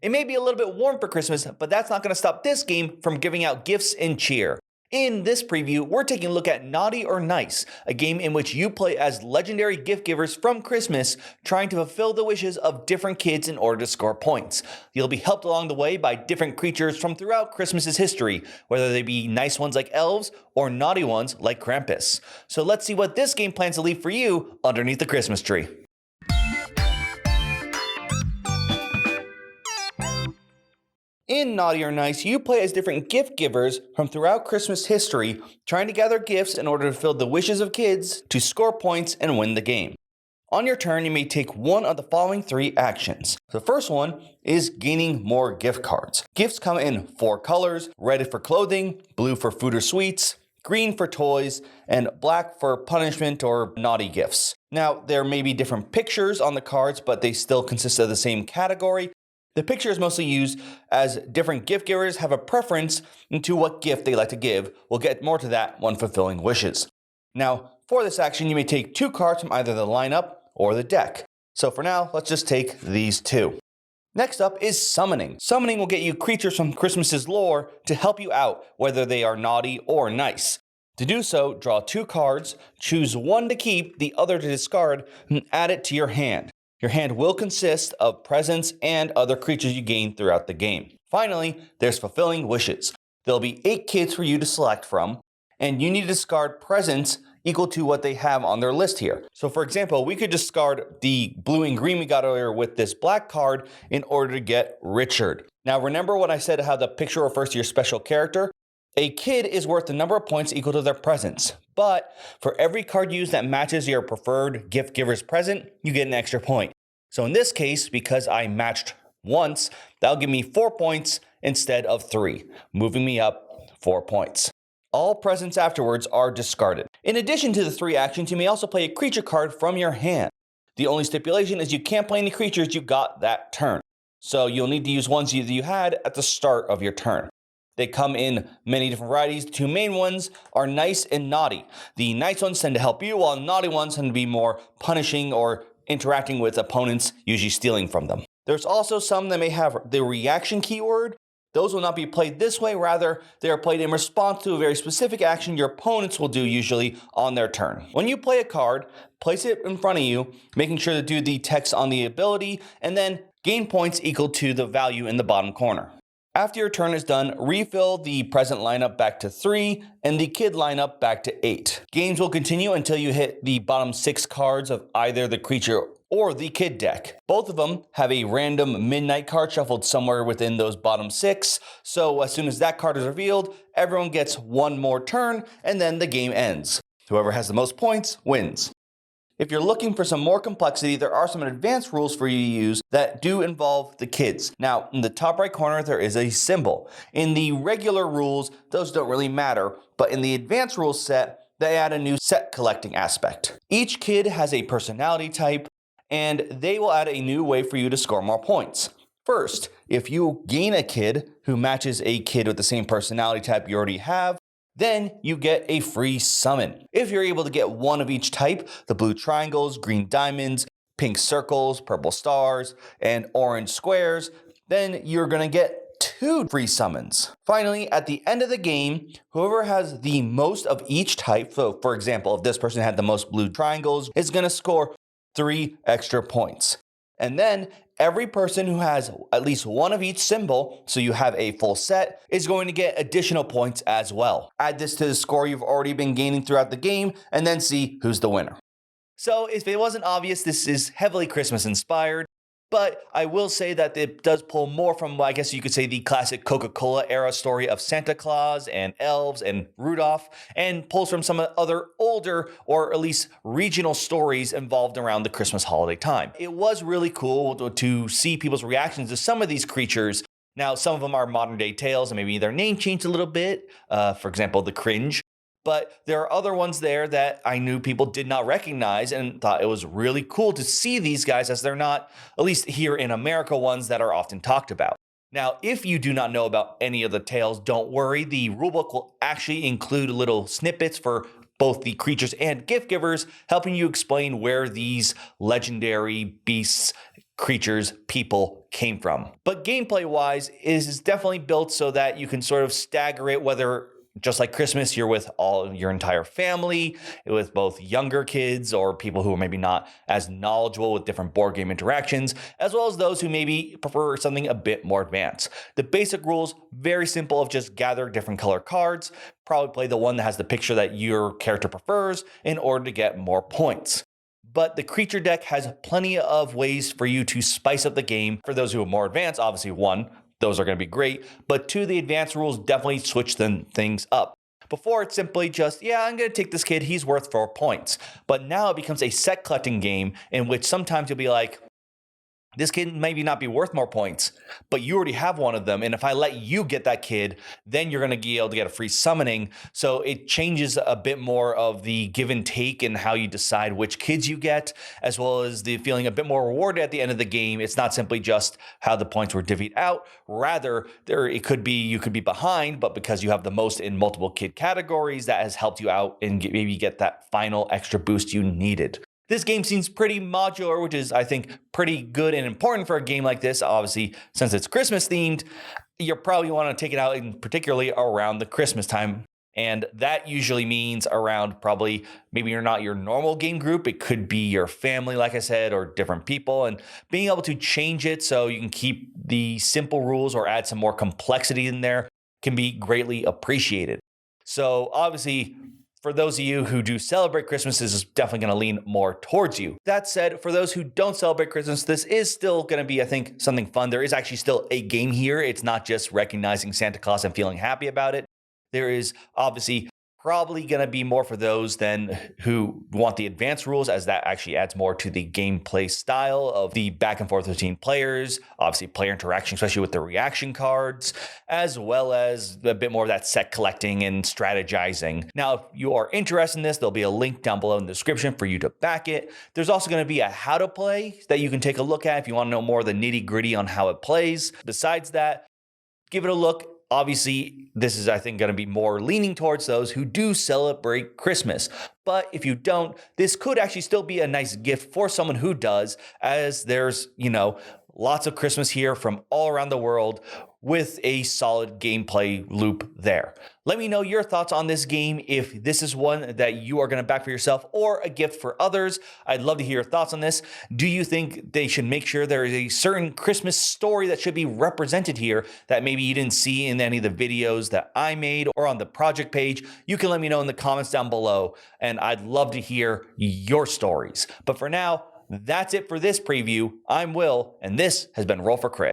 It may be a little bit warm for Christmas, but that's not going to stop this game from giving out gifts and cheer. In this preview, we're taking a look at Naughty or Nice, a game in which you play as legendary gift givers from Christmas, trying to fulfill the wishes of different kids in order to score points. You'll be helped along the way by different creatures from throughout Christmas's history, whether they be nice ones like elves or naughty ones like Krampus. So let's see what this game plans to leave for you underneath the Christmas tree. In Naughty or Nice, you play as different gift givers from throughout Christmas history, trying to gather gifts in order to fulfill the wishes of kids to score points and win the game. On your turn, you may take one of the following 3 actions. The first one is gaining more gift cards. Gifts come in 4 colors: red for clothing, blue for food or sweets, green for toys, and black for punishment or naughty gifts. Now, there may be different pictures on the cards, but they still consist of the same category. The picture is mostly used as different gift givers have a preference into what gift they like to give. We'll get more to that when fulfilling wishes. Now, for this action, you may take 2 cards from either the lineup or the deck. So for now, let's just take these 2. Next up is summoning. Summoning will get you creatures from Christmas's lore to help you out, whether they are naughty or nice. To do so, draw 2 cards, choose one to keep, the other to discard, and add it to your hand. Your hand will consist of presents and other creatures you gain throughout the game. Finally, there's fulfilling wishes. There'll be 8 kids for you to select from, and you need to discard presents equal to what they have on their list here. So for example, we could discard the blue and green we got earlier with this black card in order to get Richard. Now remember when I said how the picture refers to your special character? A kid is worth the number of points equal to their presents, but for every card used that matches your preferred gift giver's present, you get an extra point. So in this case, because I matched once, that'll give me 4 points instead of 3, moving me up 4 points. All presents afterwards are discarded. In addition to the 3 actions, you may also play a creature card from your hand. The only stipulation is you can't play any creatures you got that turn, so you'll need to use ones you had at the start of your turn. They come in many different varieties. The 2 main ones are nice and naughty. The nice ones tend to help you, while naughty ones tend to be more punishing or interacting with opponents, usually stealing from them. There's also some that may have the reaction keyword. Those will not be played this way, rather they are played in response to a very specific action your opponents will do usually on their turn. When you play a card, place it in front of you, making sure to do the text on the ability, and then gain points equal to the value in the bottom corner. After your turn is done, refill the present lineup back to 3 and the kid lineup back to 8. Games will continue until you hit the bottom 6 cards of either the creature or the kid deck. Both of them have a random midnight card shuffled somewhere within those bottom 6, so as soon as that card is revealed, everyone gets 1 more turn and then the game ends. Whoever has the most points wins. If you're looking for some more complexity, there are some advanced rules for you to use that do involve the kids. Now, in the top right corner, there is a symbol. In the regular rules, those don't really matter, but in the advanced rules set, they add a new set collecting aspect. Each kid has a personality type, and they will add a new way for you to score more points. First, if you gain a kid who matches a kid with the same personality type you already have, then you get a free summon. If you're able to get one of each type, the blue triangles, green diamonds, pink circles, purple stars, and orange squares, then you're gonna get 2 free summons. Finally, at the end of the game, whoever has the most of each type, so for example, if this person had the most blue triangles, is gonna score 3 extra points. And then every person who has at least one of each symbol, so you have a full set, is going to get additional points as well. Add this to the score you've already been gaining throughout the game, and then see who's the winner. So if it wasn't obvious, this is heavily Christmas inspired, but I will say that it does pull more from, I guess you could say, the classic Coca-Cola era story of Santa Claus and elves and Rudolph, and pulls from some other older or at least regional stories involved around the Christmas holiday time. It was really cool to see people's reactions to some of these creatures. Now, some of them are modern day tales and maybe their name changed a little bit. For example, the Cringe. But there are other ones there that I knew people did not recognize and thought it was really cool to see these guys, as they're not, at least here in America, ones that are often talked about. Now, if you do not know about any of the tales, don't worry. The rulebook will actually include little snippets for both the creatures and gift givers, helping you explain where these legendary beasts creatures, people came from. But gameplay wise, it is definitely built so that you can sort of stagger it, whether just like Christmas, you're with all your entire family, with both younger kids or people who are maybe not as knowledgeable with different board game interactions, as well as those who maybe prefer something a bit more advanced. The basic rules, very simple, of just gather different color cards, probably play the one that has the picture that your character prefers in order to get more points. But the creature deck has plenty of ways for you to spice up the game. For those who are more advanced, obviously, one, those are going to be great. But two, the advanced rules definitely switch things up. Before, it's simply just, yeah, I'm going to take this kid, he's worth 4 points. But now it becomes a set collecting game in which sometimes you'll be like, this kid maybe not be worth more points, but you already have one of them. And if I let you get that kid, then you're going to be able to get a free summoning. So it changes a bit more of the give and take and how you decide which kids you get, as well as the feeling a bit more rewarded at the end of the game. It's not simply just how the points were divvied out. Rather, it could be you could be behind, but because you have the most in multiple kid categories, that has helped you out and maybe get that final extra boost you needed. This game seems pretty modular, which is, I think, pretty good and important for a game like this. Obviously, since it's Christmas themed, you probably want to take it out in particularly around the Christmas time. And that usually means around probably maybe you're not your normal game group. It could be your family, like I said, or different people. And being able to change it so you can keep the simple rules or add some more complexity in there can be greatly appreciated. So obviously, for those of you who do celebrate Christmas, this is definitely going to lean more towards you. That said, for those who don't celebrate Christmas, this is still going to be, I think, something fun. There is actually still a game here. It's not just recognizing Santa Claus and feeling happy about it. There is obviously probably going to be more for those than who want the advanced rules, as that actually adds more to the gameplay style of the back and forth between players, obviously player interaction, especially with the reaction cards, as well as a bit more of that set collecting and strategizing. Now, if you are interested in this, there'll be a link down below in the description for you to back it. There's also going to be a how to play that you can take a look at if you want to know more of the nitty gritty on how it plays. Besides that, give it a look. Obviously, this is, I think, going to be more leaning towards those who do celebrate Christmas. But if you don't, this could actually still be a nice gift for someone who does, as there's, lots of Christmas here from all around the world with a solid gameplay loop there. Let me know your thoughts on this game, if this is one that you are going to back for yourself or a gift for others. I'd love to hear your thoughts on this. Do you think they should make sure there is a certain Christmas story that should be represented here that maybe you didn't see in any of the videos that I made or on the project page? You can let me know in the comments down below, and I'd love to hear your stories. But for now, that's it for this preview. I'm Will, and this has been Roll for Crit.